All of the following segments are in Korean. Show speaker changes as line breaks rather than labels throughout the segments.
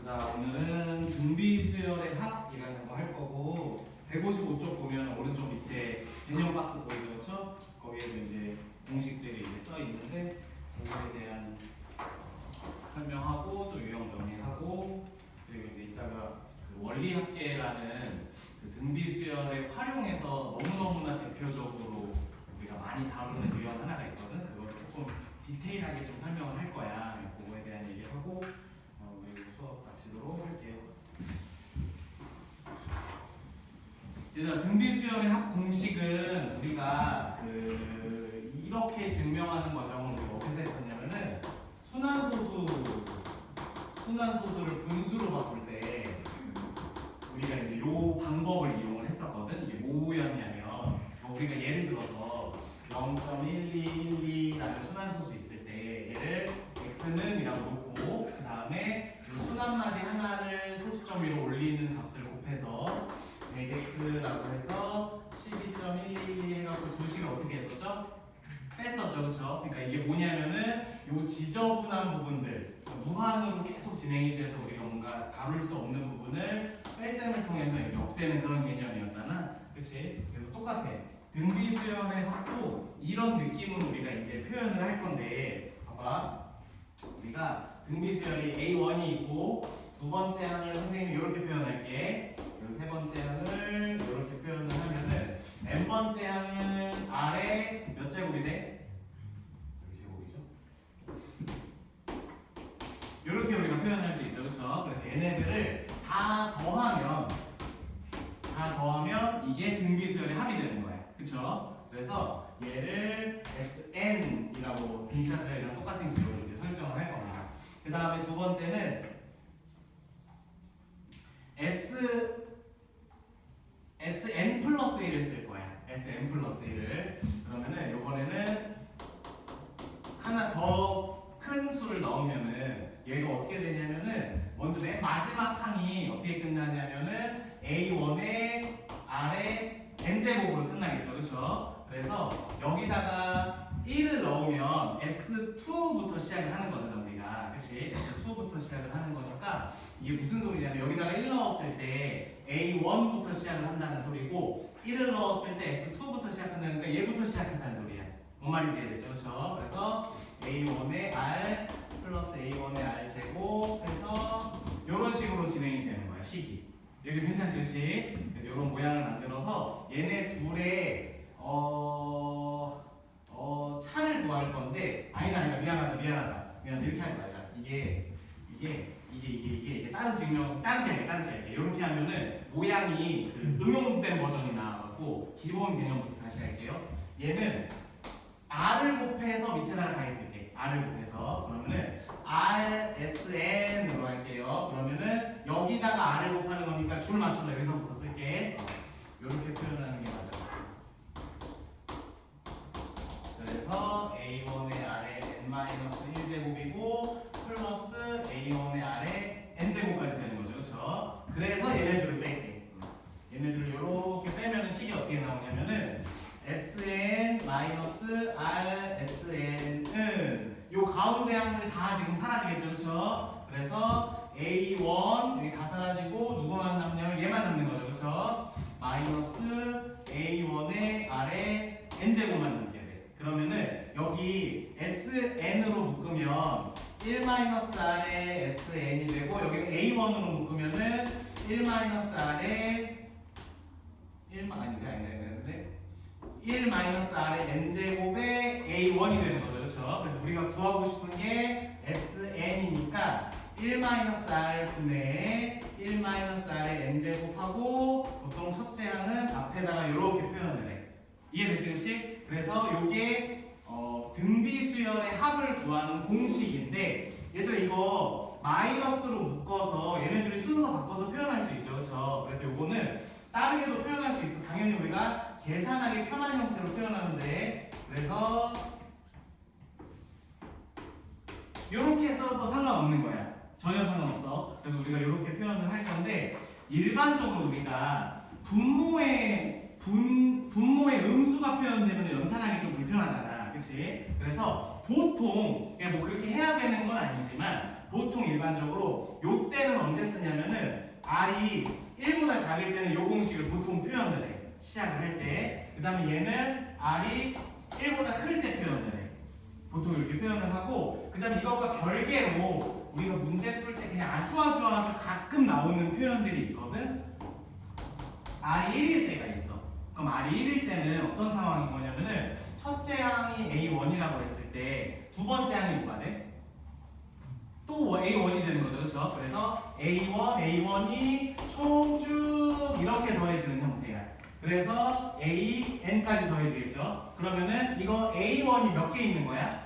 자, 오늘은 등비수열의 합이라는 거 할 거고 155쪽 보면 오른쪽 밑에 개념 박스 보이죠, 그렇죠? 거기에도 이제 공식들이 이제 써 있는데 그거에 대한 설명하고 또 유형 정리하고 그리고 이제 이따가 그 원리합계라는 그 등비수열의 활용에서 너무너무나 대표적으로 우리가 많이 다루는 유형 하나가 있거든. 그거를 조금 디테일하게 좀 설명을 할 거야. 그거에 대한 얘기하고 그리고 수업 마치도록 할게요. 얘들아, 등비수열의 합 공식은 우리가 이렇게 증명하는 과정을 우리가 어디서 했었냐면은 순환소수를 분수로 바꿀 때 우리가 이제 요 방법을 이용을 했었거든. 이게 뭐였냐면 우리가 예를 들어서 0.1212라는 순환소수 있을 때 얘를 x는 이라고 놓고 그 다음에 순환마디 하나를 소수점 위로 올리는 값을 곱해서 100x라고 해서 12.112 해갖고 두 식을 어떻게 했었죠? 뺐었죠, 그렇죠? 그러니까 이게 뭐냐면은 요 지저분한 부분들 무한으로 계속 진행이 돼서 우리가 뭔가 다룰 수 없는 부분을 뺄셈을 통해서 이제 없애는 그런 개념이었잖아, 그렇지? 그래서 똑같아. 등비수열의 합도 이런 느낌으로 우리가 이제 표현을 할 건데, 봐봐. 우리가 등비수열이 A1이 있고 두 번째 항을 선생님이 이렇게 표현할게. 그리고 세 번째 항을 이렇게 표현을 하면은 n 번째 항은 아래 몇 제곱이 돼? 여기 제곱이죠. 이렇게 우리가 표현할 수 있죠, 그렇죠? 그래서 얘네들을 다 더하면 이게 등비수열의 합이 되는 거야, 그렇죠? 그래서 얘를 SN이라고 등차수열이랑 똑같은 기호로 이제 설정을 할 겁니다. 그 다음에 두 번째는 SN 플러스 1을 쓸 거야. SN 플러스 1을. 그러면은 요번에는 하나 더 큰 수를 넣으면은 얘가 어떻게 되냐면은 먼저 맨 마지막 항이 어떻게 끝나냐면은 A1의 아래 n제곱으로 끝나겠죠, 그렇죠? 그래서 여기다가 1을 넣으면 S2부터 시작을 하는 거잖아, 우리가. 그치? S2부터 시작을 하는 거니까 이게 무슨 소리냐면 여기다가 1 넣었을 때 A1부터 시작을 한다는 소리고 1을 넣었을 때 S2부터 시작한다니까 얘부터 시작한다는 소리야. 뭔 말인지 이해됐죠? 그렇죠? 그래서 A1의 R 플러스 A1의 R 제곱 해서 이런 식으로 진행이 되는 거야, 식이. 여기 괜찮지, 그렇지? 그래서 이런 모양을 만들어서 얘네 둘의 차를 구할 건데 아니다 미안하다 이렇게 하지 말자. 이게 다른 게 할게. 이렇게 하면은 모양이 그 응용된 버전이 나와갖고 기본 개념부터 다시 할게요. 얘는 R을 곱해서 밑에다가 다 있을게. R을 곱해서 그러면은 RSN으로 할게요. 그러면은 여기다가 R을 곱하는 거니까 줄 맞춰서 여기서부터 쓸게. 이렇게 표현하는 게 맞아. 그래서 A1의 아래 n-1제곱이고 플러스 A1의 아래 n제곱까지 되는 거죠, 그렇죠? 그래서 얘네들을 뺄게. 얘네들을 이렇게 빼면 식이 어떻게 나오냐면은 SN-RSN은 요 가운데 항들 다 지금 사라지겠죠, 그렇죠? 그래서 A1 여기 다 사라지고 누구만 남냐면 얘만 남는 거죠, 그렇죠? 마이너스 A1의 아래 n제곱만 남게 돼. 그러면은 여기 SN으로 묶으면 1-R의 SN이 되고 여기는 A1으로 묶으면은 1-R의 1-R의 n제곱의 A1이 되는 거죠, 그렇죠? 그래서 우리가 구하고 싶은 게 SN이니까 1-R 분의 1-R의 n제곱하고 보통 첫째 항은 앞에다가 이렇게 표현을 해. 이해됐지, 그렇지? 그래서 이게 등비수열의 합을 구하는 공식인데 얘들 이거 마이너스로 묶어서 얘네들이 순서 바꿔서 표현할 수 있죠, 그렇죠? 그래서 요거는 다르게도 표현할 수 있어. 당연히 우리가 계산하기 편한 형태로 표현하는데 그래서 이렇게 해서도 상관없는 거야. 전혀 상관없어. 그래서 우리가 이렇게 표현을 할 건데 일반적으로 우리가 분모의 음수가 표현되면 연산하기 좀 불편하잖아, 그치? 그래서 보통 그냥 뭐 그렇게 해야 되는 건 아니지만 보통 일반적으로 요 때는 언제 쓰냐면은 R이 1보다 작을 때는 요 공식을 보통 표현을 해. 시작을 할 때. 그 다음에 얘는 R이 1보다 클 때 표현을 해. 보통 이렇게 표현을 하고, 그 다음에 이것과 별개로 우리가 문제 풀 때 그냥 아주 가끔 나오는 표현들이 있거든. R이 1일 때가 있어. 그럼 R이 1일 때는 어떤 상황인 거냐면은 첫째 항이 A1이라고 했을 때 두 번째 항이 뭐가 돼? 또 A1이 되는 거죠. 그렇죠? 그래서 A1이 총 쭉 이렇게 더해지는 형태야. 그래서 AN까지 더해지겠죠? 그러면은 이거 A1이 몇 개 있는 거야?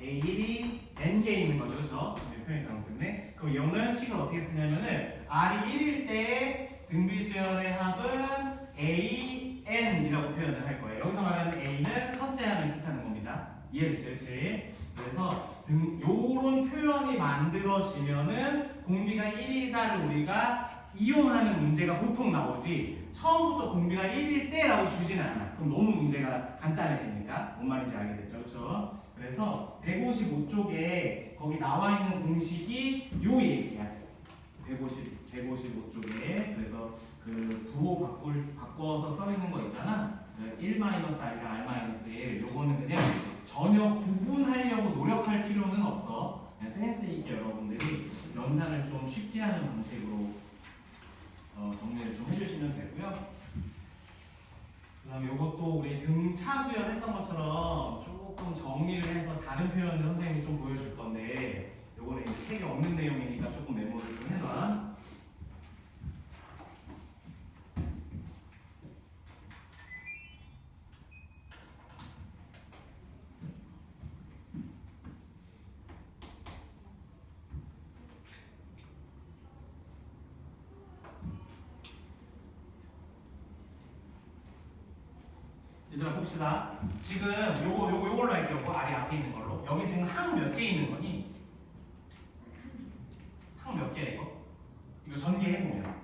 A1이 N개 있는 거죠. 그렇죠? 표현이 잘못됐네. 그럼 이거는 식을 어떻게 쓰냐면은 R이 1일 때 등비수열의 합은 AN이라고 표현을 할 거예요. 여기서 말하는 A는 첫째 항을 뜻하는 겁니다. 이해됐죠? 그치? 그래서 요런 표현이 만들어지면은 공비가 1이다를 우리가 이용하는 문제가 보통 나오지, 처음부터 공비가 1일 때라고 주진 않아. 그럼 너무 문제가 간단해지니까. 뭔 말인지 알겠죠? 그렇죠? 그래서 155쪽에 거기 나와 있는 공식이 요 얘기야. 155쪽에. 그래서 그 부호 바꿔서 써 있는 거 있잖아. 1-R이랑 R-1 요거는 그냥 전혀 구분하려고 노력할 필요는 없어. 그냥 센스 있게 여러분들이 연산을 좀 쉽게 하는 방식으로 정리를 좀 해주시면 되고요. 그 다음에 이것도 우리 등차 수열했던 것처럼 조금 정리를 해서 다른 표현을 선생님이 좀 보여줄 건데, 요거는 이제 책에 없는 내용이니까 조금 메모를 좀 해놔. 얘들아 봅시다. 지금 요걸로 할게요. 요거 아래 앞에 있는 걸로. 여기 지금 항 몇 개 있는 거니? 항 몇 개야 이거? 이거 전개해보면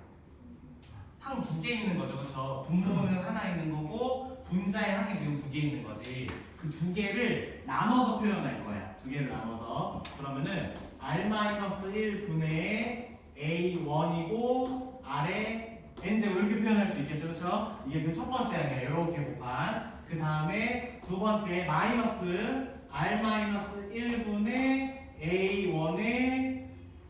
항 2개 있는 거죠. 그렇죠? 분모는 하나 있는 거고 분자의 항이 지금 2개 있는 거지. 그 2개를 나눠서 표현할 거야. 2개를 나눠서. 그러면은 R-1분의 A1이고 R에 n제곱 이렇게 표현할 수 있겠죠, 그렇죠? 이게 지금 첫 번째 항이에요. 이렇게 곱한. 그 다음에 두 번째 마이너스 R-1분의 A1의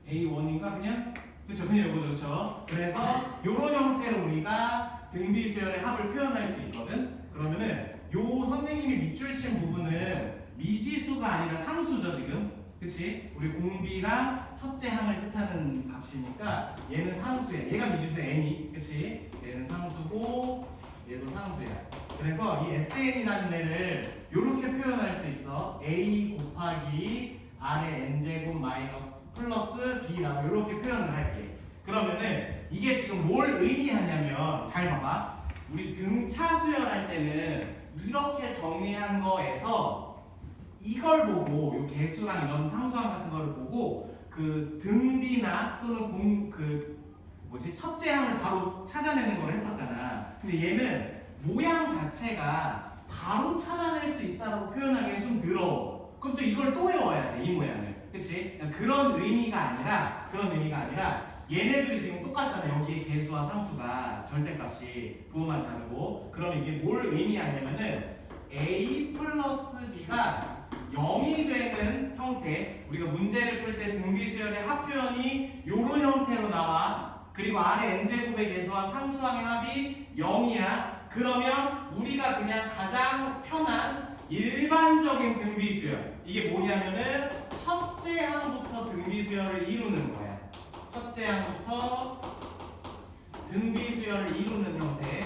A1인가 그냥? 그렇죠, 그냥 이거죠, 그렇죠? 그래서 이런 형태로 우리가 등비수열의 합을 표현할 수 있거든. 그러면은 요 선생님이 밑줄 친 부분은 미지수가 아니라 상수죠, 지금. 그치? 우리 공비랑 첫째 항을 뜻하는 값이니까 얘는 상수야. 얘가 미지수야, n이. 그치? 얘는 상수고 얘도 상수야. 그래서 이 SN이라는 애를 이렇게 표현할 수 있어. A 곱하기 R의 n제곱 마이너스 플러스 B라고 이렇게 표현을 할게. 그러면은 이게 지금 뭘 의미하냐면, 잘 봐봐. 우리 등차 수열할 때는 이렇게 정리한 거에서 이걸 보고, 요 개수랑 이런 상수항 같은 거를 보고 그 등비나 또는 첫째 항을 바로 찾아내는 걸 했었잖아. 근데 얘는 모양 자체가 바로 찾아낼 수 있다고 표현하기엔 좀 더러워. 그럼 또 이걸 또 외워야 돼, 이 모양을. 그치? 그런 의미가 아니라 얘네들이 지금 똑같잖아. 여기에 개수와 상수가 절대값이 부호만 다르고. 그럼 이게 뭘 의미하냐면은 A 플러스 B가 0이 되는 형태, 우리가 문제를 풀 때 등비수열의 합표현이 이런 형태로 나와. 그리고 R의 n제곱의 개수와 상수항의 합이 0이야. 그러면 우리가 그냥 가장 편한 일반적인 등비수열, 이게 뭐냐면은 첫째 항부터 등비수열을 이루는 거야. 첫째 항부터 등비수열을 이루는 형태.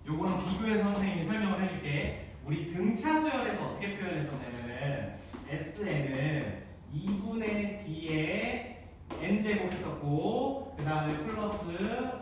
요거랑 비교해서 선생님이 설명을 해줄게. 우리 등차 수열에서 어떻게 표현했었냐면은 SN은 2분의 D에 n제곱 했었고, 그 다음에 플러스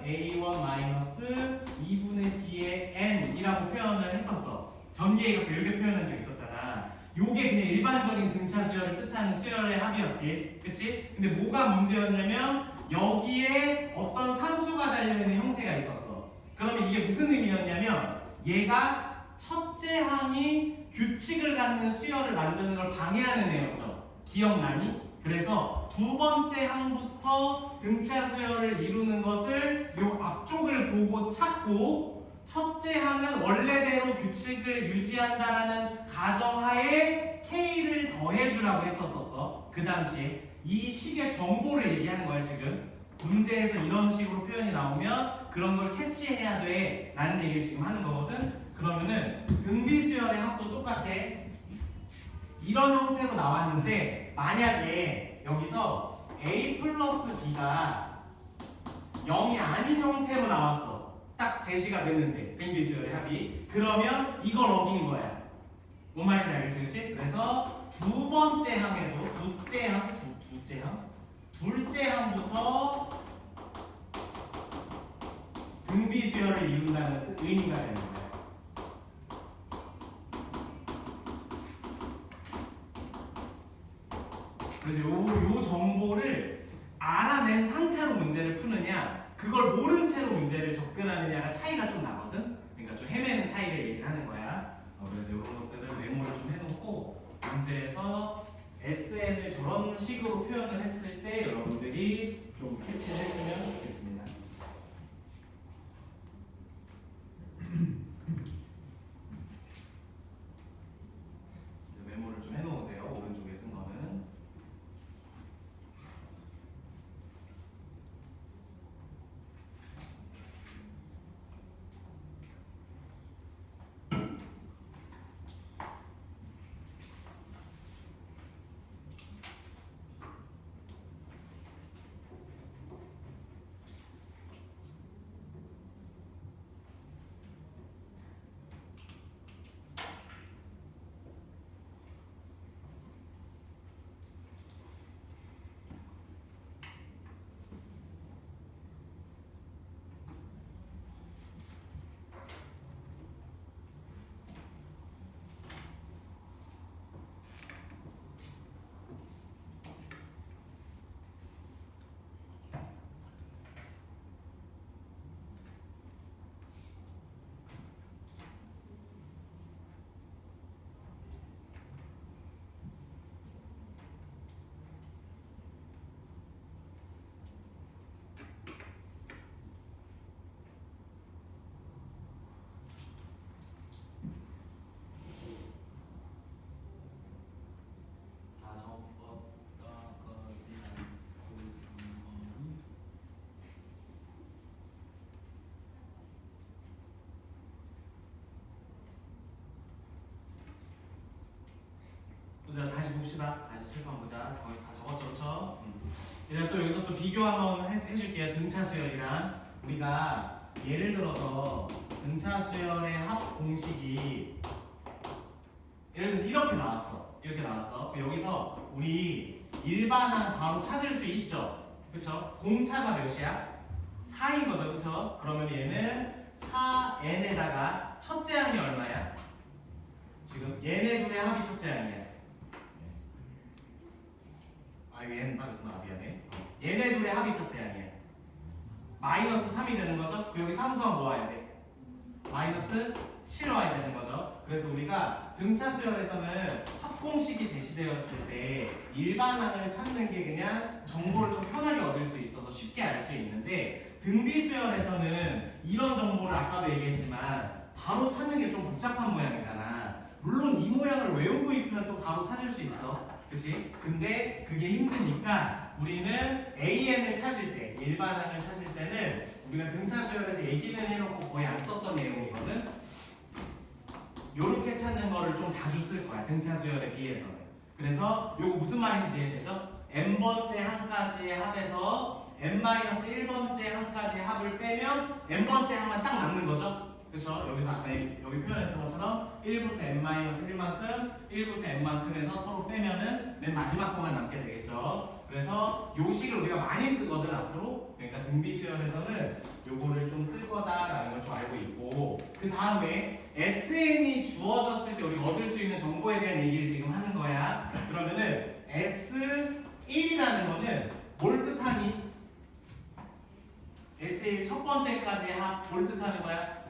A1 마이너스 2분의 D에 n이라고 표현을 했었어. 전개가 이렇게 표현한 적 있었잖아. 요게 그냥 일반적인 등차 수열을 뜻하는 수열의 합이었지. 그치? 근데 뭐가 문제였냐면 여기에 어떤 상수가 달려있는 형태가 있었어. 그러면 이게 무슨 의미였냐면 얘가 첫째 항이 규칙을 갖는 수열을 만드는 걸 방해하는 애였죠. 기억나니? 그래서 두 번째 항부터 등차 수열을 이루는 것을 요 앞쪽을 보고 찾고 첫째 항은 원래대로 규칙을 유지한다라는 가정하에 K를 더해주라고 했었어. 그 당시에 이 식의 정보를 얘기하는 거야 지금. 문제에서 이런 식으로 표현이 나오면 그런 걸 캐치해야 돼 라는 얘기를 지금 하는 거거든. 그러면은 등비수열의 합도 똑같아. 이런 형태로 나왔는데 만약에 여기서 A 플러스 B가 0이 아닌 형태로 나왔어. 딱 제시가 됐는데 등비수열의 합이. 그러면 이걸 어긴 거야. 뭔 말인지 알겠지? 그치? 그래서 두 번째 항에도 둘째 항부터 등비수열을 이룬다는 의미가 되는 거야. 그래서 요 정보를 알아낸 상태로 문제를 푸느냐, 그걸 모른 채로 문제를 접근하느냐가 차이가 좀 나거든. 그러니까 좀 헤매는 차이를 얘기를 하는 거야. 그래서 이런 것들을 메모를 좀 해놓고 문제에서 SN을 저런 식으로 표현을 했을 때 여러분들이 좀 캐치를 했으면 좋겠습니다. 메모를 좀 해놓으세요. 오른쪽에 쓴 거는. 다시 봅시다. 다시 칠판 보자. 거의 다 적었죠, 그렇죠? 일단 또 여기서 또 비교 한번 해줄게요. 등차 수열이랑 우리가 예를 들어서 등차 수열의 합 공식이 예를 들어서 이렇게 나왔어. 이렇게 나왔어. 여기서 우리 일반항 바로 찾을 수 있죠, 그렇죠? 공차가 몇이야? 4인 거죠, 그렇죠? 그러면 얘는 4n에다가 첫째 항이 얼마야? 지금 얘네 둘의 합이 첫째 항이야. 얘는 빠졌구나. 미안해. 얘네 둘의 합이 첫째 아니야. 마이너스 3이 되는 거죠? 여기 상수항 뭐 와야 돼? 마이너스 7 와야 되는 거죠. 그래서 우리가 등차 수열에서는 합공식이 제시되었을 때 일반항을 찾는 게 그냥 정보를 좀 편하게 얻을 수 있어서 쉽게 알 수 있는데 등비 수열에서는 이런 정보를 아까도 얘기했지만 바로 찾는 게 좀 복잡한 모양이잖아. 물론 이 모양을 외우고 있으면 또 바로 찾을 수 있어. 그치? 근데 그게 힘드니까 우리는 AN을 찾을 때, 일반항을 찾을 때는 우리가 등차 수열에서 얘기는 해놓고 거의 안 썼던 내용이거든? 요렇게 찾는 거를 좀 자주 쓸 거야, 등차 수열에 비해서는. 그래서 요거 무슨 말인지 이해되죠? n번째 항까지의 합에서 n-1번째 항까지의 합을 빼면 n번째 항만 딱 남는 거죠? 그렇죠? 여기서 아까 여기 표현했던 것처럼 1부터 n-1만큼 1부터 n만큼에서 서로 빼면은 맨 마지막 거만 남게 되겠죠. 그래서 요 식을 우리가 많이 쓰거든 앞으로. 그러니까 등비 수열에서는 요거를 좀 쓸 거다라는 걸 좀 알고 있고, 그 다음에 SN이 주어졌을 때 우리가 얻을 수 있는 정보에 대한 얘기를 지금 하는 거야. 그러면은 S1이라는 거는 뭘 뜻하니? S S1 첫 번째까지의 합 뭘 뜻하는 거야?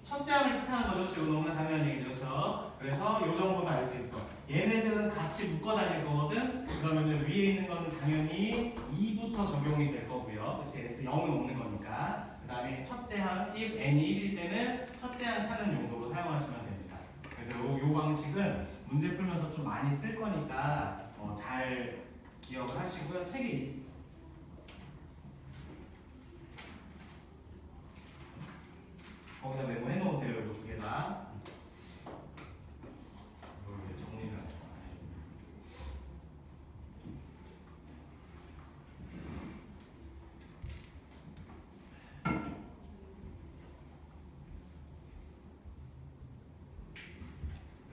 첫째 항을 뜻하는 거죠. 그렇죠? 이거 너무나 당연한 얘기죠. 그렇죠? 그래서 요 정도는 알 수 있어. 얘네들은 같이 묶어 다닐 거거든. 그러면은 위에 있는 거는 당연히 2부터 적용이 될 거고요. 그렇지? S0은 없는 거니까. 그 다음에 첫째 항, n이 1일 때는 첫째 항 찾는 용도로 사용하시면 됩니다. 그래서 요 방식은 문제 풀면서 좀 많이 쓸 거니까 잘 기억을 하시고요. 책에 거기다 메모해 놓으세요. 이거 두 개 다. 이걸 정리를 해서.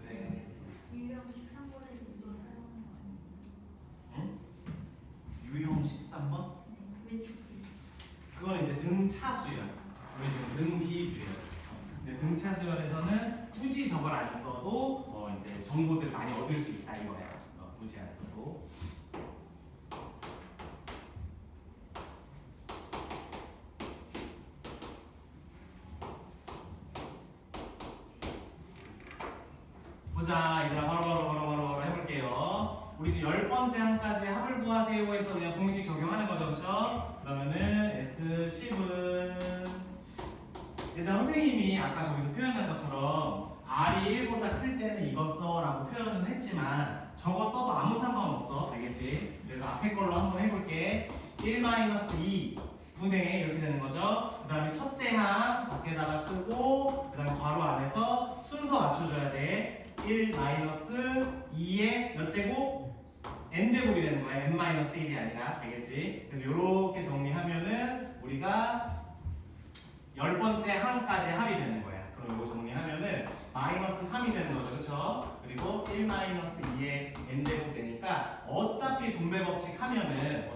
네.
유형 13번에 이거 사용하는 거 아니에요?
응? 유형 13번?
네, 왼쪽이.
그건 이제 등차수열. 우리 지금 등비수열. 근데 등차수열에서는 굳이 저걸 안 써도 이제 정보들을 많이 얻을 수 있다 이거야. 굳이 안 써도. 보자, 얘들아 바로 해볼게요. 우리 지금 10번째 항까지 합을 구하세요 해서 그냥 공식 적용하는 거죠, 그렇죠? 그러면은 S10은 일단 선생님이 아까 저기서 표현한 것처럼 R이 1보다 클 때는 이거 써라고 표현은 했지만 저거 써도 아무 상관없어, 알겠지? 그래서 앞에 걸로 한번 해볼게. 1-2 분의 이렇게 되는 거죠. 그 다음에 첫째 항 밖에다가 쓰고 그 다음에 괄호 안에서 순서 맞춰줘야 돼. 1-2의 몇 제곱? n제곱이 되는 거야. n-1이 아니라. 알겠지? 그래서 이렇게 정리하면은 우리가 10번째 항까지 합이 되는 거야. 그럼 이거 정리하면은 -3이 되는 거죠. 그쵸? 그리고 1-2의 n제곱 되니까 어차피 분배 법칙 하면은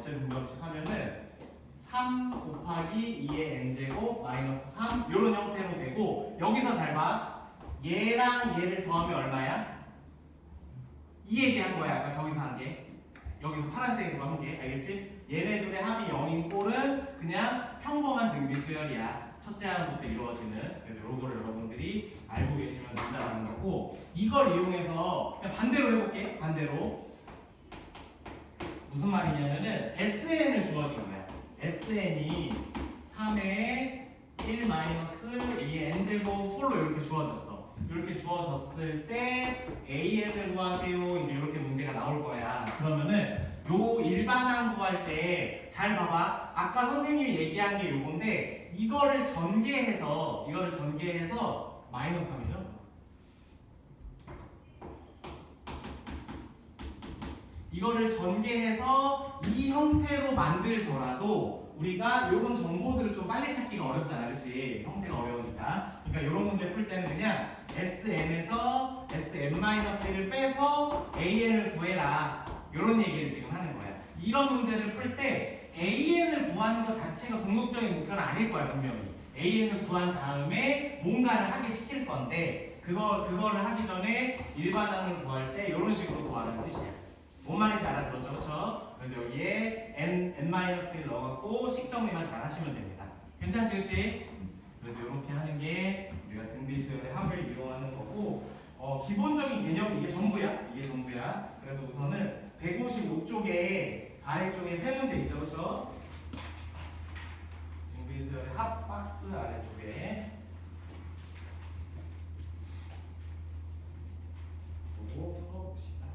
3 곱하기 2의 n제곱 -3 이런 형태로 되고 여기서 잘 봐. 얘랑 얘를 더하면 얼마야? 이 얘기한 거야. 아까 저기서 한 게. 여기서 파란색으로 한 게. 알겠지? 얘네 둘의 합이 0인 꼴은 그냥 평범한 등비수열이야. 첫째 항부터 이루어지는. 그래서 요거를 여러분들이 알고 계시면 된다는 거고 이걸 이용해서 그냥 반대로 해볼게. 반대로. 무슨 말이냐면은 SN을 주어진 거야. SN이 3의 1-2의 n제곱 홀로 이렇게 주어졌어. 이렇게 주어졌을 때 AN을 구하세요. 이제 이렇게 문제가 나올 거야. 그러면은 요 일반항 구할 때 잘 봐봐. 아까 선생님이 얘기한 게 요건데 이거를 전개해서 -3이죠. 이거를 전개해서 이 형태로 만들더라도 우리가 요런 정보들을 좀 빨리 찾기가 어렵잖아. 그치? 형태가 어려우니까. 그러니까 요런 문제 풀 때는 그냥 SN에서 SN-1을 빼서 AN을 구해라. 요런 얘기를 지금 하는 거야. 이런 문제를 풀 때 AN을 구하는 것 자체가 궁극적인 목표는 아닐 거야, 분명히. AN을 구한 다음에 뭔가를 하게 시킬 건데 그거를 하기 전에 일반항을 구할 때 이런 식으로 구하라는 뜻이야. 뭔 말인지 알아들었죠? 그렇죠? 그래서 여기에 n-1을 넣어갖고 식정리만 잘 하시면 됩니다. 괜찮지? 그치? 그래서 이렇게 하는 게 우리가 등비수열의 합을 이용하는 거고 기본적인 개념이 이게 전부야. 그래서 우선은 155쪽에 아래쪽에 세 문제 있죠? 그렇죠? 등비수열의 합 박스 아래쪽에 보고 풀어봅시다.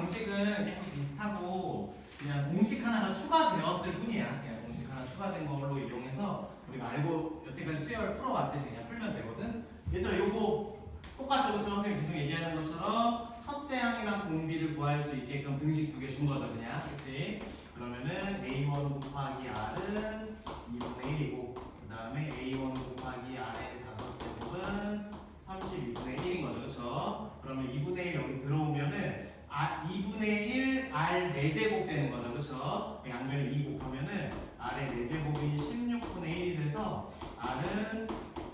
방식은 계속 비슷하고 그냥 공식 하나 더 추가되었을 뿐이야. 그냥 공식 하나 추가된 걸로 이용해서 우리가 알고 여태까지 수열을 풀어왔듯이 그냥 풀면 되거든. 얘들아 요거 똑같죠, 그렇죠? 선생님 계속 얘기하는 것처럼 첫째 항이랑 공비를 구할 수 있게끔 등식 두 개 준 거죠, 그냥. 그렇지? 그러면은 A1 곱하기 R은 2분의 1이고 그 다음에 A1 곱하기 R의 다섯 제곱은 32분의 1인 거죠, 그렇죠? 그러면 2분의 1 여기 들어오면은 2분의 1 R 4제곱 되는 거죠, 그렇죠? 양변에 2 곱하면은 R의 4제곱이 16분의 1이 돼서 R은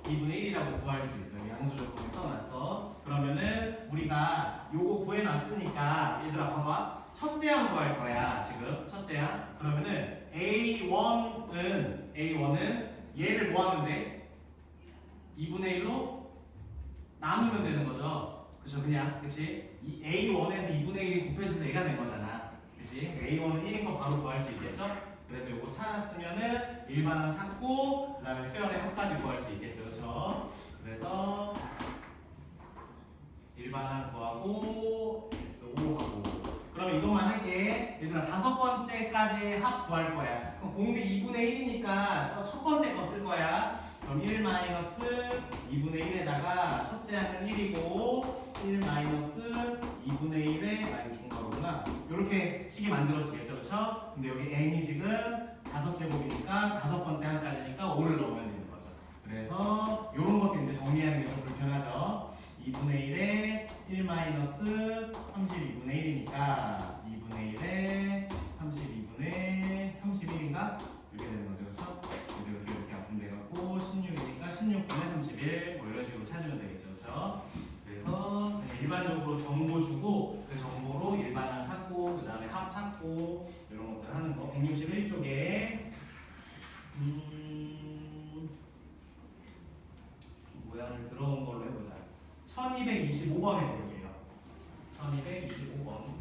2분의 1이라고 구할 수 있어요. 양수 조건을 써놨어. 그러면은 우리가 요거 구해놨으니까 얘들아 봐봐. 첫째 항 구할 거야 지금 첫째 항. 그러면은 A1은 얘를 뭐 하면 돼? 2분의 1로 나누면 되는 거죠. 그죠? 그냥 그치? 이 A1에서 2분의 1이 곱해져서 얘가 된 거잖아. 그치? A1은 1인 거 바로 구할 수 있겠죠? 그래서 요거 찾았으면은 일반항 찾고 그 다음에 수열의 합까지 구할 수 있겠죠. 그쵸? 그래서 일반항 구하고 S5하고 그럼 이것만 할게. 얘들아 다섯 번째까지 합 구할 거야. 그럼 공비 2분의 1이니까 첫 번째 거 쓸 거야. 그럼 1 마이너스 2분의 1에다가 첫째 항은 1이고 1 마이너스 2분의 1에 이거 중괄호구나. 이렇게 식이 만들어지겠죠, 그렇죠? 근데 여기 n이 지금 다섯 제곱이니까 다섯 번째 항까지니까 5를 넣으면 되는 거죠. 그래서 이런 것도 이제 정리하는 게 좀 불편하죠. 2분의 1에 1 마이너스 32분의 1이니까 2분의 1에 32분의 31인가? 이렇게 되는 거죠, 그렇죠? 그래서 이렇게 하면 돼갖고 16이니까 16분의 31 뭐 이런 식으로 찾으면 되겠죠, 그렇죠? 그래서 그냥 일반적으로 정보 주고 그 정보로 일반항 찾고 그 다음에 합 찾고 이런 것들 하는 거. 161쪽에 모양을 들어온 걸로 해보자. 1225번 해볼게요. 1225번.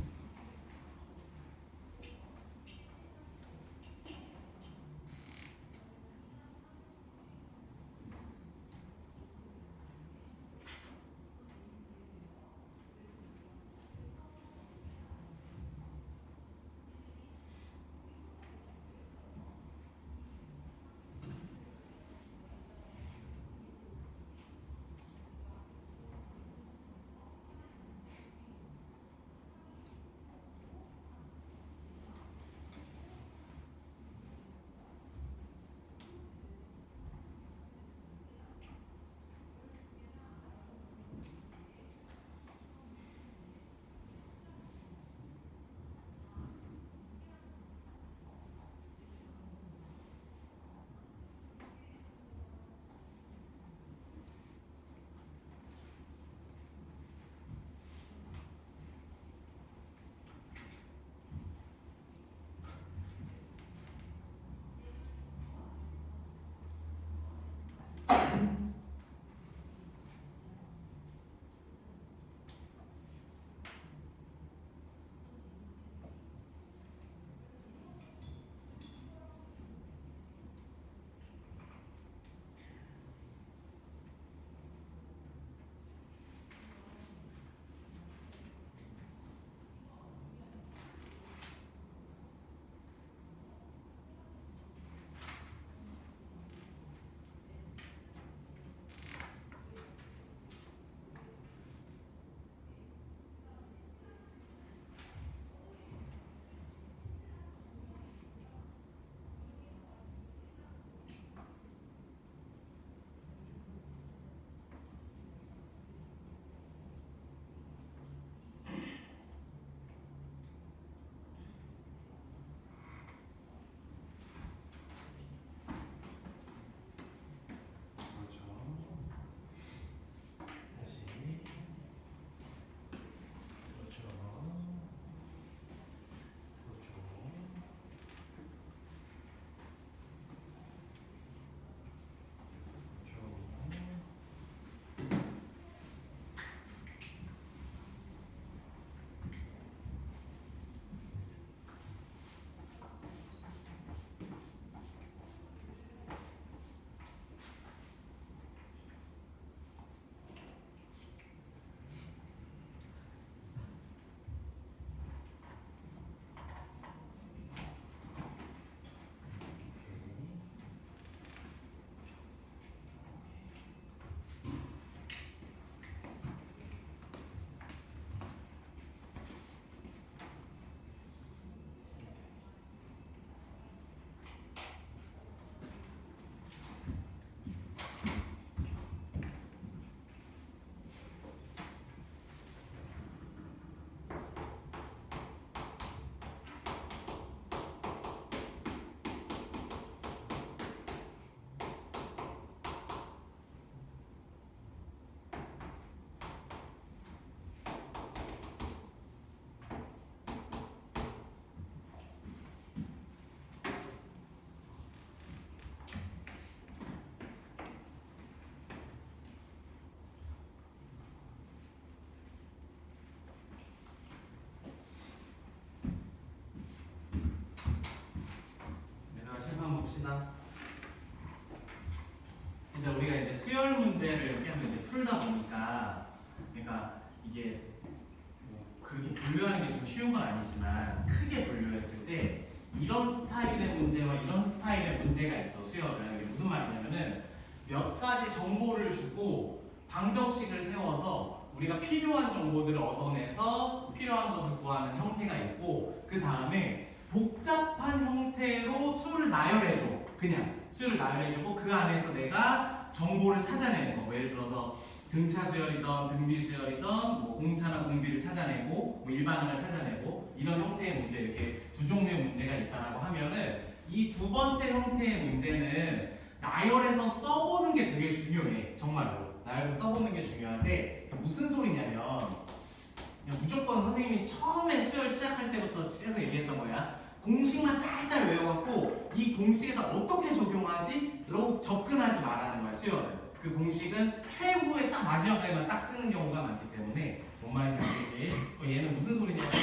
봅시다. 이제 우리가 이제 수열 문제를 이렇게 한번 이제 풀다 보니까, 그러니까 이게 뭐 그렇게 분류하는 게 좀 쉬운 건 아니지만 크게 분류했을 때 이런 스타일의 문제와 이런 스타일의 문제가 있어. 수열은 이게 무슨 말이냐면은 몇 가지 정보를 주고 방정식을 세워서 우리가 필요한 정보들을 얻어내서 필요한 것을 구하는 형태가 있고, 그 다음에 복잡한 형태로 수를 나열해줘. 그냥 수를 나열해주고 그 안에서 내가 정보를 찾아내는 거. 뭐 예를 들어서 등차 수열이던 등비 수열이던 뭐 공차나 공비를 찾아내고 뭐 일반항을 찾아내고 이런 형태의 문제, 이렇게 두 종류의 문제가 있다라고 하면은 이 두 번째 형태의 문제는 나열해서 써보는 게 되게 중요해. 정말로 나열해서 써보는 게 중요한데, 무슨 소리냐면 그냥 무조건 선생님이 처음에 수열 시작할 때부터 계속 얘기했던 거야. 공식만 딸딸 외워갖고 이 공식에다 어떻게 적용하지? 라고 접근하지 말라는 거야. 수열은 그 공식은 최후의 딱 마지막까지만 딱 쓰는 경우가 많기 때문에. 뭔 말인지 알겠지? 얘는 무슨 소리냐면은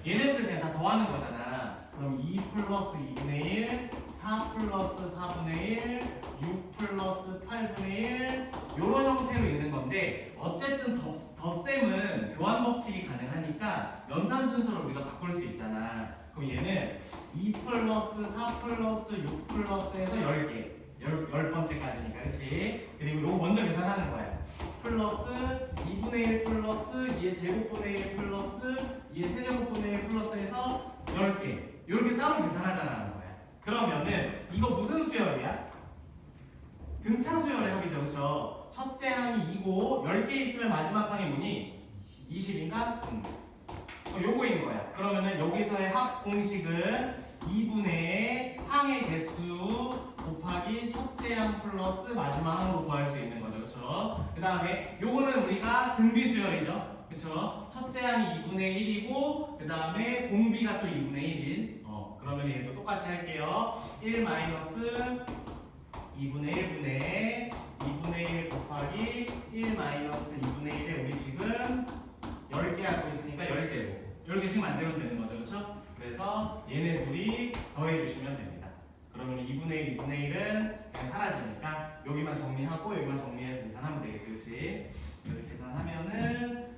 얘네들 그냥 다 더하는 거잖아. 그럼 2 플러스 2분의 1, 4 플러스 4분의 1, 6 플러스 8분의 1 이런 형태로 있는 건데, 어쨌든 덧셈은 교환 법칙이 가능하니까 연산 순서를 우리가 바꿀 수 있잖아. 그럼 얘는 2 플러스 4 플러스 6 플러스에서 10개 10번째까지니까, 그치? 그리고 요거 먼저 계산하는 거야. 플러스 2분의 1 플러스 2의 제곱분의 1 플러스 2의 세제곱분의 1 플러스에서 10개 이렇게 따로 계산하자는 거야. 그러면은 이거 무슨 수열이야? 등차 수열의 합이죠, 그쵸? 첫째 항이 2고 10개 있으면 마지막 항이 뭐니? 20인가? 요거인 거야. 그러면은 여기서의 합 공식은 2분의 항의 개수 곱하기 첫째 항 플러스 마지막 항으로 구할 수 있는 거죠, 그쵸? 그 다음에 요거는 우리가 등비 수열이죠, 그쵸? 첫째 항이 2분의 1이고 그 다음에 공비가 또 2분의 1인 그러면 얘도 똑같이 할게요. 1 마이너스 2분의 1분의 2분의 1 곱하기 1 마이너스 2분의 1에 우리 지금 10개 하고 있으니까 10제곱 이렇게 씩 만들면 되는 거죠, 그렇죠? 그래서 얘네 둘이 더해 주시면 됩니다. 그러면 2분의 1, 2분의 1은 그냥 사라지니까 여기만 정리하고 여기만 정리해서 계산하면 되겠지, 그렇지? 이렇게 계산하면은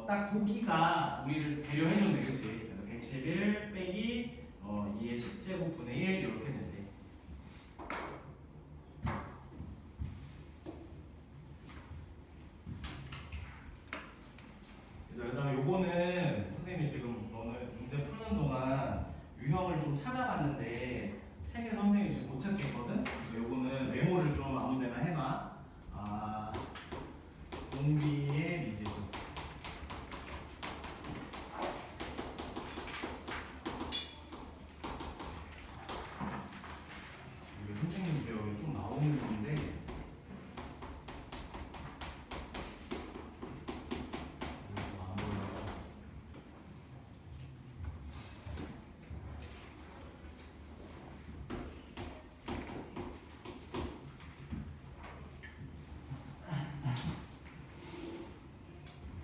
딱 보기가 우리를 배려해줬네, 그렇지? 그래서 111 빼기 2의 10제곱분의 1 이렇게 된대. 그다음에 요거는 선생님이 지금 오늘 문제 푸는 동안 유형을 좀 찾아봤는데 책에서 선생님이 지금 못 찾겠거든? 요거는 메모를 좀 아무데나 해놔. 공비의 미지수. 이게 선생님 배우에 좀 나오는 건데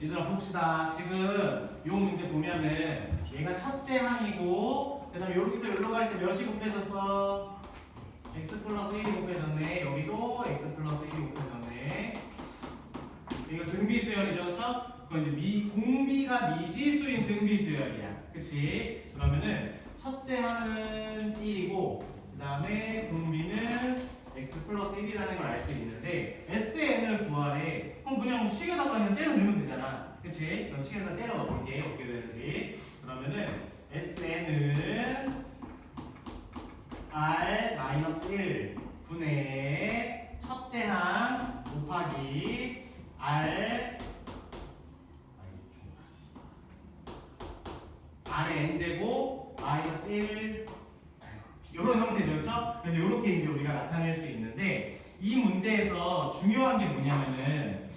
얘들아 봅시다. 지금 요 문제 보면은 얘가 첫째 항이고 그 다음에 여기서 여기로 갈 때 몇이 곱해졌어? x 플러스 1이 곱해졌네. 여기도 x 플러스 1이 곱해졌네. 이거 등비수열이죠, 그쵸? 그건 이제 공비가 미지수인 등비수열이야, 그치? 그러면은 첫째 항은 1이고 그 다음에 공비는 x 플러스 1이라는 걸 알 수 있는데 SN을 구하래. 그럼 그냥 식에다가 그냥 때려 넣으면 되잖아, 그치? 그래서 식에다 때려 넣어볼게. 어떻게 되는지. 그러면은 SN은 R-1 분의 첫째 항 곱하기 R의 n제곱 마이너스 1 이런 형태죠, 그렇죠? 그래서 이렇게 이제 우리가 나타낼 수 있는데, 이 문제에서 중요한 게 뭐냐면은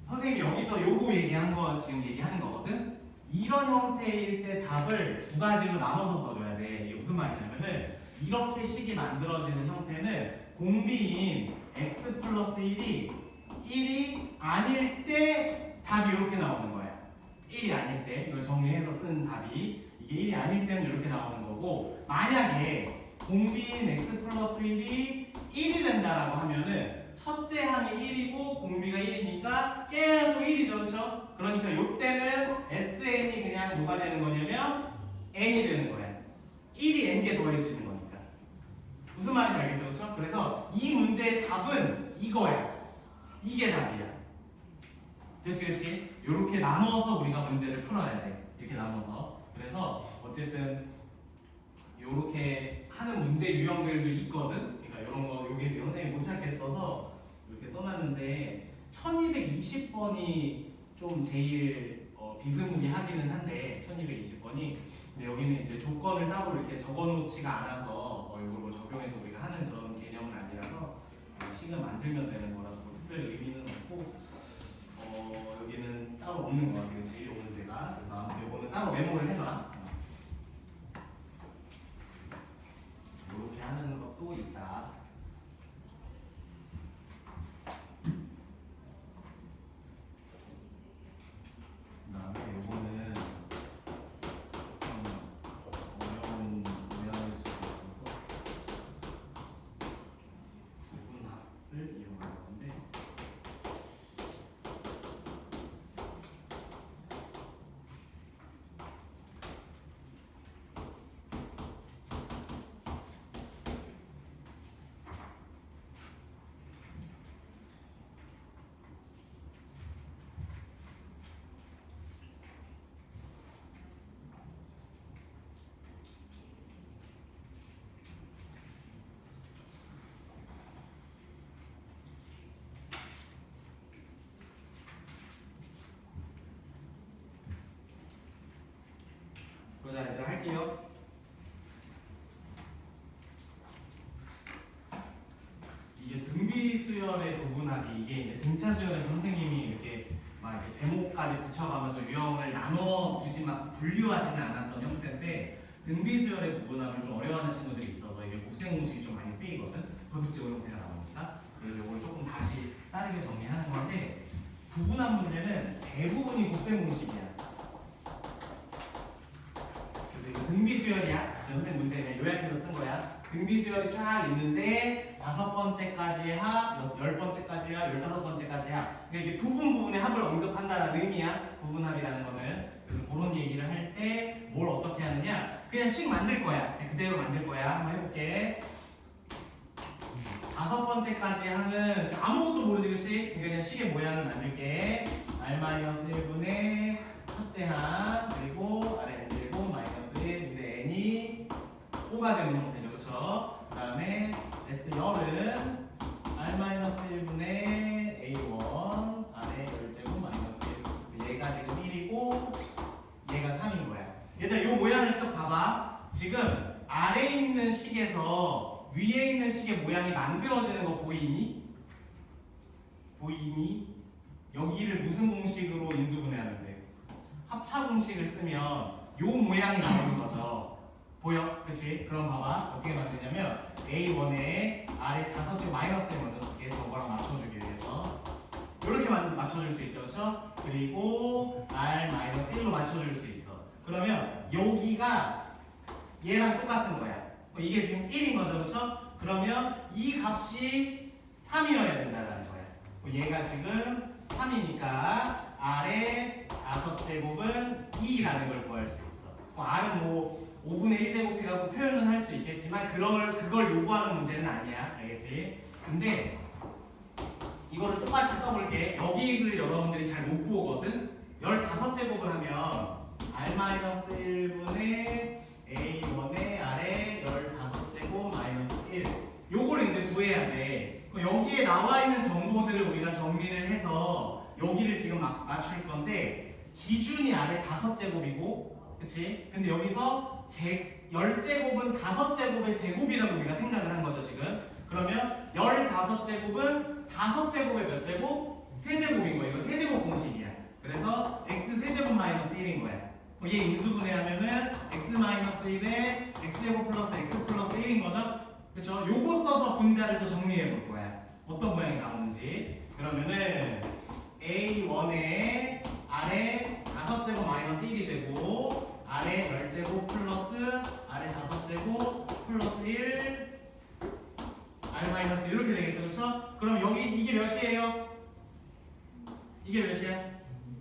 선생님이 여기서 요거 얘기한 거 지금 얘기하는 거거든. 이런 형태일 때 답을 두 가지로 나눠서 써줘야 돼. 이게 무슨 말이냐면은 이렇게 식이 만들어지는 형태는 공비인 x 플러스 1이 아닐 때 답이 이렇게 나오는 거야. 1이 아닐 때 이걸 정리해서 쓴 답이 이게 1이 아닐 때는 이렇게 나오는 거고, 만약에 공비인 x 플러스 1이 1이 된다라고 하면은 첫째 항이 1이고 공비가 1이니까 계속 1이죠, 그렇죠? 그러니까 이때는 SN이 그냥 뭐가 되는 거냐면 n이 되는 거야. 1이 n개 더해지는 거니까. 무슨 말인지 알겠죠, 그렇죠? 그래서 이 문제의 답은 이거야. 이게 답이야. 그렇지, 그렇지? 이렇게 나눠서 우리가 문제를 풀어야 돼. 이렇게 나눠서. 그래서 어쨌든 이렇게 하는 문제 유형들도 있거든. 그러니까 이런 거 여기 지금 선생님이 못 찾겠어서 이렇게 써놨는데 1220번이 좀 제일 비스무리하기는 한데 1220번이 근데 여기는 이제 조건을 따로 이렇게 적어놓지가 않아서 이걸 적용해서 우리가 하는 그런 개념은 아니라서 식을 만들면 되는 거라서 특별히 의미는 없고 여기는 따로 없는 것 같아요, 그렇지? 이 문제가. 그래서 아무튼 이거는 따로 메모를 해놔. 이렇게 하는 것도 있다. 그다음에 이거는 어려운 모양일 수도 있어서 부분합을 이용할 건데. 보자, 얘들아 할게요. 이게 등비수열의 부분합이 이게 이제 등차수열의 선생님이 이렇게 막 이렇게 제목까지 붙여가면서 유형을 나눠 굳이 막 분류하지는 않았던 형태인데 등비수열의 부분합을 좀 어려워하는 친구들이 있어서 이게 곱셈 공식이 좀 많이 쓰이거든. 도둑적으로 형태가 나오니까. 그래서 이걸 조금 다시 빠르게 정리하는 건데 부분합 문제는 대부분이 곱셈 공식이야. 등비수열이야. 선생님 문제 그냥 요약해서 쓴 거야. 등비수열이 쫙 있는데 5번째까지의 합, 10번째까지의 합, 15번째까지의 합. 그러니까 이게 부분의 합을 언급한다는 의미야. 부분합이라는 거는. 그래서 그런 얘기를 할 때 뭘 어떻게 하느냐? 그냥 식 만들 거야. 그대로 만들 거야. 한번 해볼게. 5번째까지의 합은 지금 아무것도 모르지, 그렇지? 그러니까 그냥 식의 모양을 만들게. R-1분의 첫째 항 그리고 아래 N제곱 마이너스 1 근데 N이 5가 되는 형태죠, 그렇죠? 그 다음에 S 열은 R-1분의 A1 아래 열제곱 마이너스 1 얘가 지금 1이고 얘가 3인 거야. 얘들아 이 모양을 쭉 봐봐. 지금 아래에 있는 식에서 위에 있는 식의 모양이 만들어지는 거 보이니? 보이니? 여기를 무슨 공식으로 인수분해하는데? 합차 공식을 쓰면 요 모양이 나오는 거죠. 보여? 그치? 그럼 봐봐. 어떻게 만드냐면 A1에 아래 5개 마이너스를 먼저 쓸게. 저거랑 맞춰주기 위해서. 이렇게 맞춰줄 수 있죠. 그쵸? 그리고 R-1로 맞춰줄 수 있어. 그러면 여기가 얘랑 똑같은 거야. 이게 지금 1인 거죠. 그쵸? 그러면 이 값이 3이어야 된다는 거야. 얘가 지금 3이니까 R의 5제곱은 2라는 걸 구할 수 있어. R은 뭐 5분의 1제곱이라고 표현은 할 수 있겠지만 그걸 요구하는 문제는 아니야. 알겠지? 근데 이거를 똑같이 써볼게. 여기를 여러분들이 잘 못 보거든? 15제곱을 하면 R-1분의 A1의 아래 15제곱 마이너스 1 요거를 이제 구해야 돼. 여기에 나와 있는 정보들을 우리가 정리를 해서 여기를 지금 맞출 건데 기준이 아래 5제곱이고 그치? 근데 여기서 10제곱은 5제곱의 제곱이라고 우리가 생각을 한 거죠 지금. 그러면 15제곱은 5제곱의 몇 제곱? 3제곱인 거야. 이거 세제곱 공식이야. 그래서 x 세제곱 마이너스 1인 거야. 얘 인수분해하면은 x 마이너스 1에 x제곱 플러스 x 플러스 1인 거죠? 그쵸? 요거 써서 분자를 또 정리해 볼 거야. 어떤 모양이 나오는지. 그러면은 A1에 아래 5제곱 마이너스 1이 되고 아래 10제곱 플러스 아래 5제곱 제곱 플러스 1 r 마이너스 이렇게 되겠죠, 그렇죠? 그럼 여기 이게 몇이에요? 이게 몇이야?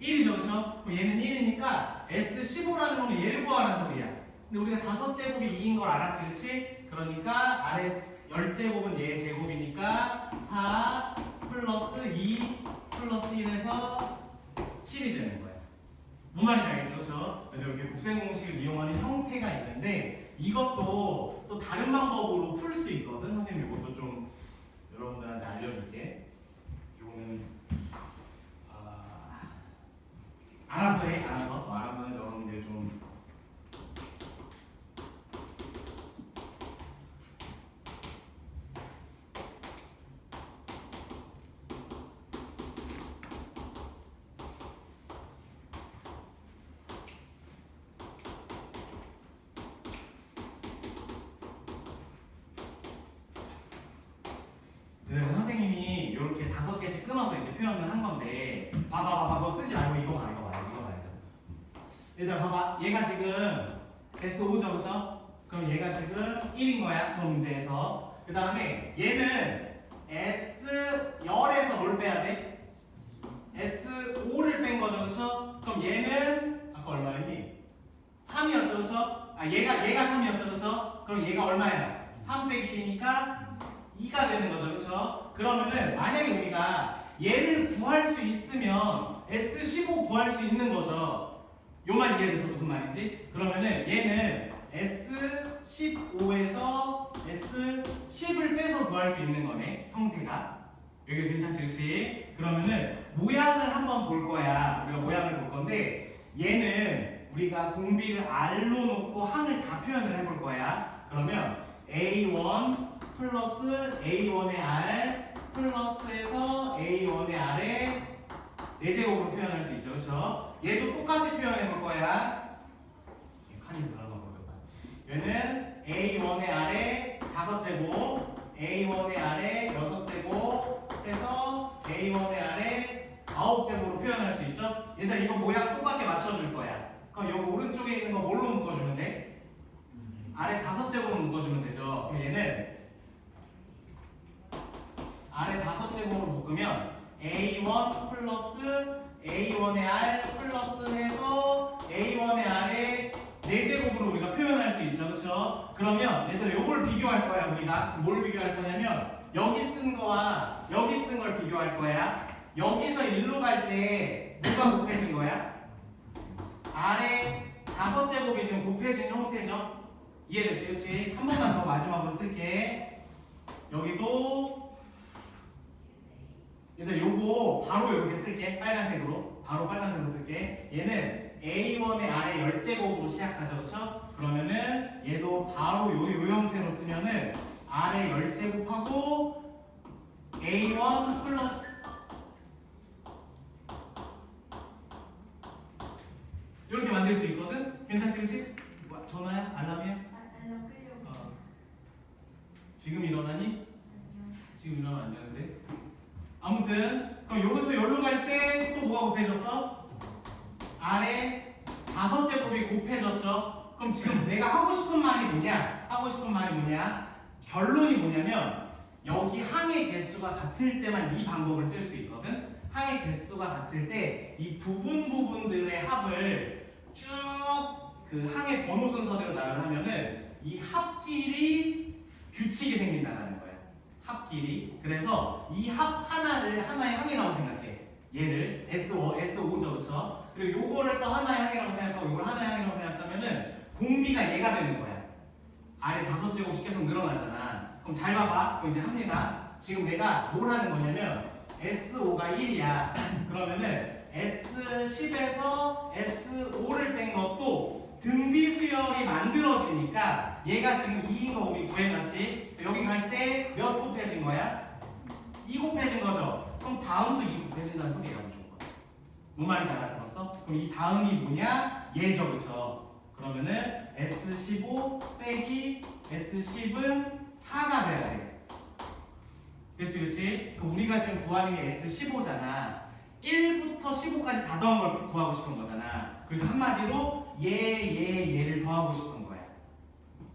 1이죠, 그렇죠? 그럼 얘는 1이니까 S15라는 거는 얘를 구하라는 소리야. 근데 우리가 5제곱이 2인 걸 알았지, 그렇지? 그러니까 아래 10제곱은 얘의 제곱이니까 4 플러스 2 플러스 1에서 7이 되는 거야. 뭔 말인지 알겠죠? 그렇죠? 그래서 이렇게 곱셈 공식을 이용하는 형태가 있는데 이것도 또 다른 방법으로 풀 수 있거든. 선생님 이것도 좀 여러분들한테 알려줄게. 이거는 알아서 해. 알아서 여러분들 좀 선생님이 이렇게 5개씩 끊어서 이제 표현을 한 건데 봐봐 그거 쓰지 말고 이거 봐 얘들아 봐봐 얘가 지금 S5죠 그렇죠? 그럼 얘가 지금 1인 거야 저 문제에서 그 다음에 얘는 S10에서 뭘 빼야 돼? S5를 뺀 거죠 그렇죠? 그럼 얘는 아까 얼마였니? 3이었죠 그렇죠? 얘가 3이었죠 그렇죠? 그럼 얘가 얼마야? 3 빼기 1이니까 2가 되는 거죠, 그렇죠? 그러면은 만약에 우리가 얘를 구할 수 있으면 S15 구할 수 있는 거죠. 요만 이해돼서 무슨 말인지? 그러면은 얘는 S15에서 S10을 빼서 구할 수 있는 거네, 형태가. 여기 괜찮지, 그렇지? 그러면은 모양을 한번 볼 거야. 우리가 모양을 볼 건데 얘는 우리가 공비를 R로 놓고 항을 다 표현을 해볼 거야. 그러면 A1 플러스 A1의 R 플러스에서 A1의 R의 4제곱으로 표현할 수 있죠, 그렇죠? 얘도 똑같이 표현해 볼 거야. 칸이 들어가 버렸다. 얘는 A1의 R의 5제곱, A1의 R의 6제곱 해서 A1의 R의 9제곱으로 표현할 수 있죠? 얘들아 이거 모양 똑같게 맞춰줄 거야. 그럼 여기 오른쪽에 있는 거 뭘로 묶어주면 돼? 아래 5제곱으로 묶어주면 되죠. 그럼 얘는 아래 5제곱으로 묶으면 A1 플러스 A1의 R 플러스 해서 A1의 R의 4제곱으로 우리가 표현할 수 있죠, 그렇죠? 그러면 얘들아 요걸 비교할 거야 우리가 지금 뭘 비교할 거냐면 여기 쓴 거와 여기 쓴 걸 비교할 거야. 여기서 일로 갈 때 누가 곱해진 거야? 아래 5제곱이 지금 곱해진 형태죠? 이해됐지, 그렇지? 한 번만 더 마지막으로 쓸게. 여기도 얘들 요거 바로 이렇게 쓸게. 빨간색으로 바로 빨간색으로 쓸게. 얘는 A1의 아래 10제곱으로 시작하죠, 그렇죠? 그러면은 얘도 바로 요 형태로 쓰면은 아래 10제곱하고 A1 플러스 이렇게 만들 수 있거든? 괜찮지, 그렇지? 뭐, 전화야? 알람이야?
알람 끌려고.
지금 일어나니?
아니요.
지금 일어나면 안 되는데. 아무튼 그럼 여기서 여기로 갈 때 또 뭐가 곱해졌어? 아래 5제곱이 곱해졌죠? 그럼 지금 내가 하고 싶은 말이 뭐냐? 결론이 뭐냐면 여기 항의 개수가 같을 때만 이 방법을 쓸 수 있거든? 항의 개수가 같을 때 이 부분들의 합을 쭉 그 항의 번호 순서대로 나열을 하면은 이 합끼리 규칙이 생긴다는 거야. 합끼리. 그래서 이 합 하나를 하나의 항이라고 생각해. 얘를 S5죠, 그렇죠? 그리고 요거를 또 하나의 항이라고 생각하고 요걸 하나의 항이라고 생각하면은 공비가 얘가 되는 거야. 아래 5제곱씩 계속 늘어나잖아. 그럼 잘 봐봐. 그럼 이제 합니다. 지금 내가 뭘 하는 거냐면 S5가 1이야. 그러면은 S10에서 S5를 뺀 것도 등비 수열이 만들어지니까 얘가 지금 2인 거 우리 구해놨지? 여기 갈 때 몇 곱해진 거야? 2 곱해진 거죠? 그럼 다음도 2 곱해진다는 소리야 무조건. 뭔 말인지 알아들었어? 그럼 이 다음이 뭐냐? 얘죠, 그쵸? 그러면은 S15 빼기 S10은 4가 돼야 돼. 그치, 그치? 그럼 우리가 지금 구하는 게 S15잖아. 1부터 15까지 다 더한 걸 구하고 싶은 거잖아. 그러니까 한마디로 얘를 더하고 싶은 거야.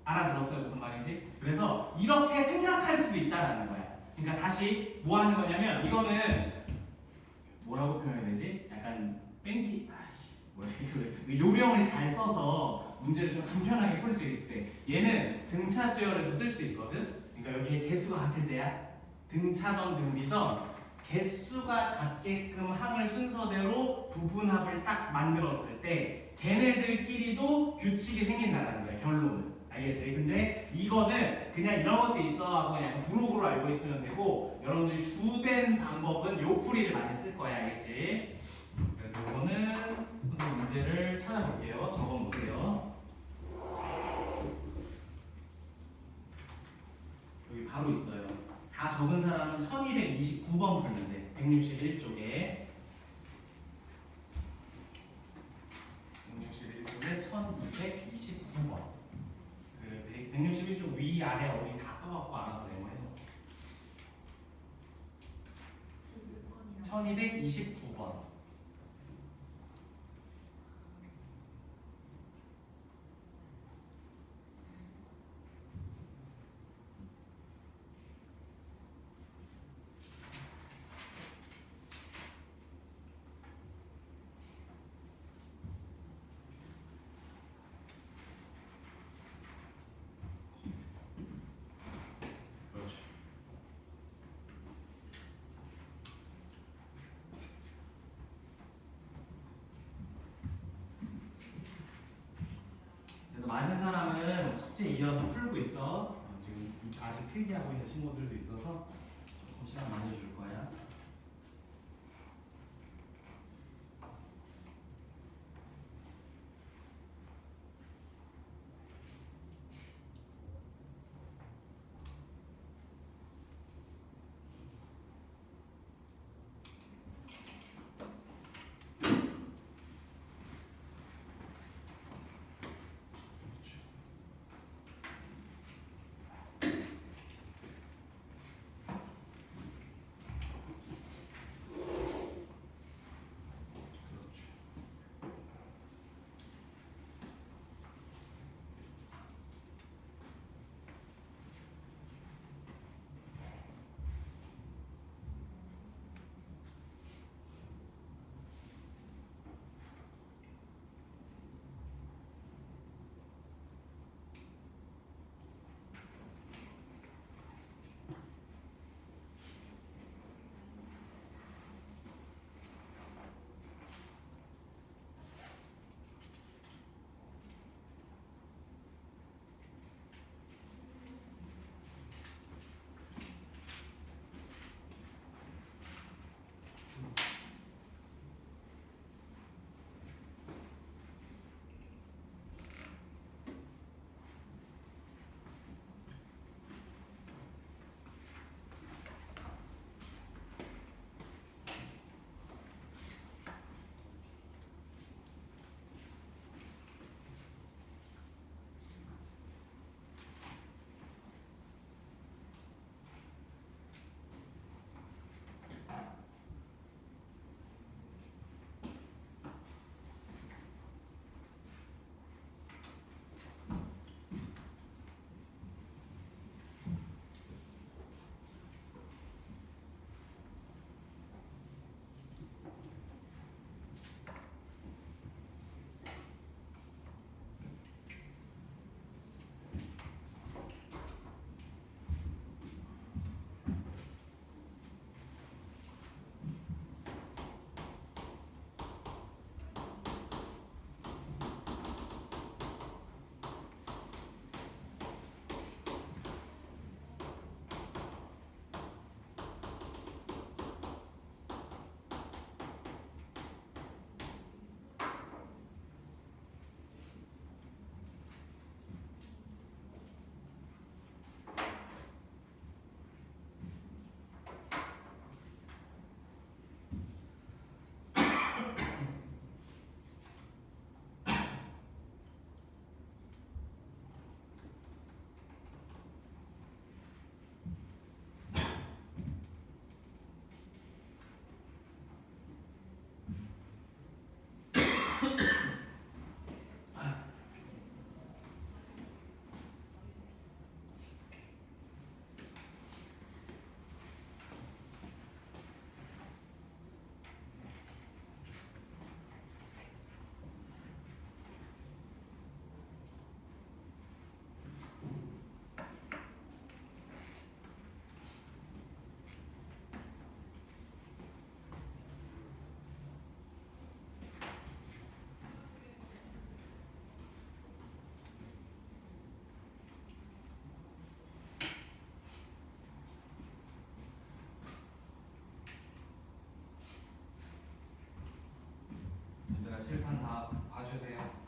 알아들었어요? 무슨 말인지? 그래서 이렇게 생각할 수도 있다라는 거야. 그러니까 다시 뭐 하는 거냐면 이거는 뭐라고 표현해야 되지? 약간 뺑기 뭐야 이거 요령을 잘 써서 문제를 좀 간편하게 풀 수 있을 때 얘는 등차 수열에도 쓸 수 있거든. 그러니까 여기에 개수가 같을 때야. 등차던 등비던 개수가 같게끔 항을 순서대로 부분합을 딱 만들었을 때 걔네들끼리도 규칙이 생긴다는 거야. 결론은. 알겠지? 근데 이거는 그냥 이런 것도 있어 그냥 부록으로 알고 있으면 되고 여러분들이 주된 방법은 요 풀이를 많이 쓸 거야. 알겠지? 그래서 이거는 선생님 문제를 찾아볼게요. 적어보세요. 여기 바로 있어요. 다 적은 사람은 1229번 풀면 돼. 161쪽에 161쪽에 1229번. 161쪽 위아래 어디 다 써갖고 알아서 메모해서 1229번. 그렇죠. 그래서 맞은 사람은 숙제 이어서 풀고 있어. 지금 아직 필기하고 있는 친구들도 있어서 조금 시간 많이 줄 거야.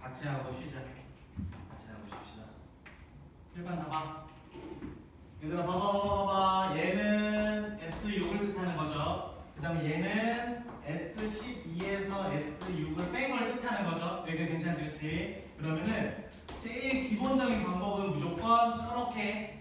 같이 하고 쉬자. 같이 하고 쉽시다. 1번 봐봐. 얘들아 봐봐. 얘는 S6을 뜻하는 거죠. 그 다음에 얘는 S12에서 S6을 뺀 걸 뜻하는 거죠. 여기 괜찮지, 그렇지? 그러면은 제일 기본적인 방법은 무조건 저렇게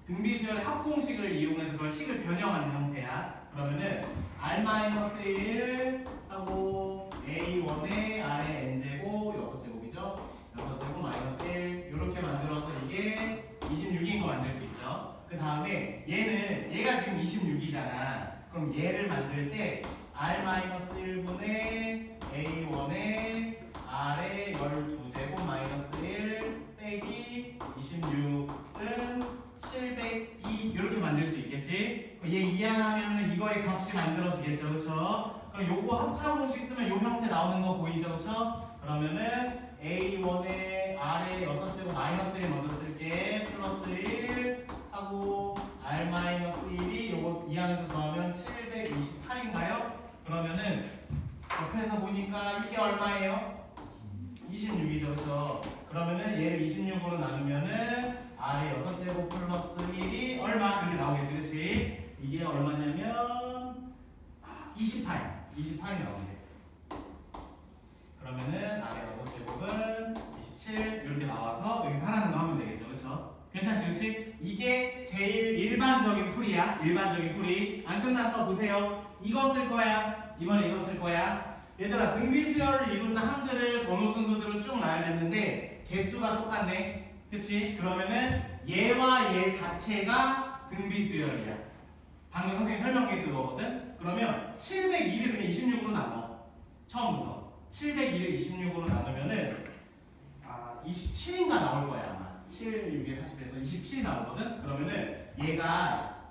등비수열의 합공식을 이용해서 그걸 식을 변형하는 형태야. 그러면은 R-1 하고 A1의 R의 N제곱 6제곱이죠. 6제곱 마이너스 1 이렇게 만들어서 이게 26인 거 만들 수 있죠. 그 다음에 얘가 지금 26이잖아. 그럼 얘를 만들 때 R-1분의 A1의 R의 12제곱 마이너스 1 빼기 26은 702 이렇게 만들 수 있겠지? 얘 이항하면 이거의 값이 만들어지겠죠, 그렇죠? 그럼 요거 합차 공식 쓰면 요 형태 나오는 거 보이죠, 그렇죠? 그러면은 A1의 R의 6제곱 마이너스 1 먼저 쓸게. 플러스 1 하고 R-1이 요거 이항해서 더하면 728인가요? 그러면은 옆에서 보니까 이게 얼마예요? 26이죠, 그렇죠? 그러면은 얘를 26으로 나누면은 R의 6제곱 플러스 1이 얼마? 이렇게 나오겠지, 그렇지? 이게 얼마냐면 28이 나오네. 그러면은 R의 6제곱은 27 이렇게 나와서 여기서 하라는 거 하면 되겠죠, 그렇죠? 괜찮지, 그렇지? 이게 제일 일반적인 풀이야. 일반적인 풀이. 안 끝나서 보세요. 이거 쓸 거야. 이번에 이거 쓸 거야. 얘들아, 등비수열을 이룬 항들을 번호 순서대로 쭉 놔야 되는데 개수가 똑같네. 그치? 그러면은 얘와 얘 자체가 등비수열이야. 방금 선생님 설명해 그거거든? 그러면 702를 그냥 26으로 나눠. 처음부터 702를 26으로 나누면은 27인가 나올 거야 아마. 7, 6에 40에서 27이 나오거든? 그러면은 얘가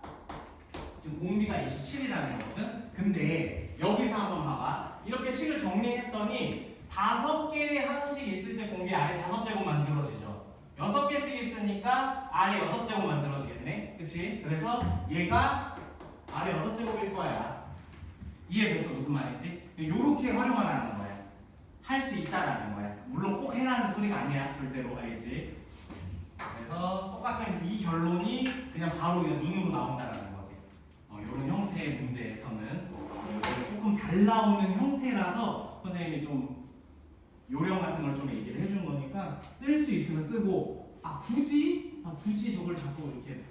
지금 공비가 27이라는 거거든? 근데 여기서 한번 봐봐. 이렇게 식을 정리했더니 5개의 항식 있을 때 공비 아래 5제곱 만들어지죠. 6개씩 있으니까 아래 6제곱 만들어지겠네. 그치? 그래서 얘가 아래 6제곱일 거야. 이해됐어? 무슨 말인지? 요렇게 활용하라는 거야. 할 수 있다라는 거야. 물론 꼭 해라는 소리가 아니야. 절대로. 알겠지? 그래서 똑같은 이 결론이 그냥 바로 그냥 눈으로 나온다라는 거지. 이런 형태의 문제에서는 조금 잘 나오는 형태라서 선생님이 좀 요령 같은 걸 좀 얘기를 해준 거니까 쓸 수 있으면 쓰고 굳이 저걸 자꾸 이렇게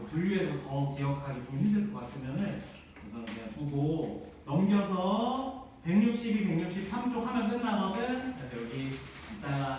분류해서 더 기억하기 좀 힘들 것 같으면은 우선 그냥 두고 넘겨서 162, 163쪽 하면 끝나거든. 그래서 여기 이따가